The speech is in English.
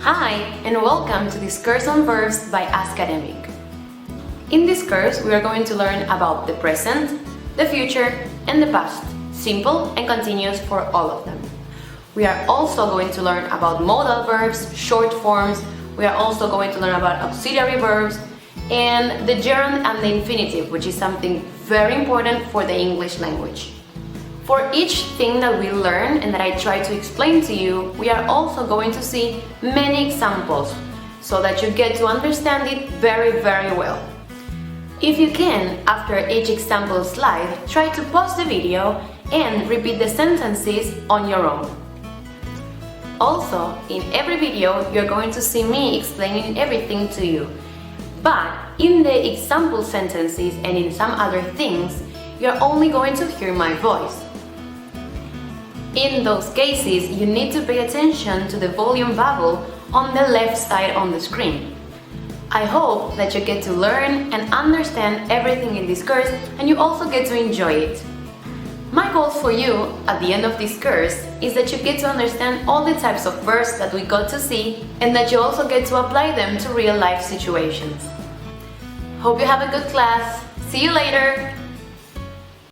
Hi, and welcome to this course on verbs by Academic. In this course, we are going to learn about the present, the future, and the past, simple and continuous for all of them. We are also going to learn about modal verbs, short forms. We are also going to learn about auxiliary verbs and the gerund and the infinitive, which is something very important for the English language. For each thing that we learn and that I try to explain to you, we are also going to see many examples so that you get to understand it very well. If you can, after each example slide, try to pause the video and repeat the sentences on your own. Also, in every video, you're going to see me explaining everything to you. But in the example sentences and in some other things, you're only going to hear my voice. In those cases, you need to pay attention to the volume bubble on the left side on the screen. I hope that you get to learn and understand everything in this course and you also get to enjoy it. My goal for you at the end of this course is that you get to understand all the types of verbs that we got to see and that you also get to apply them to real life situations. Hope you have a good class. See you later!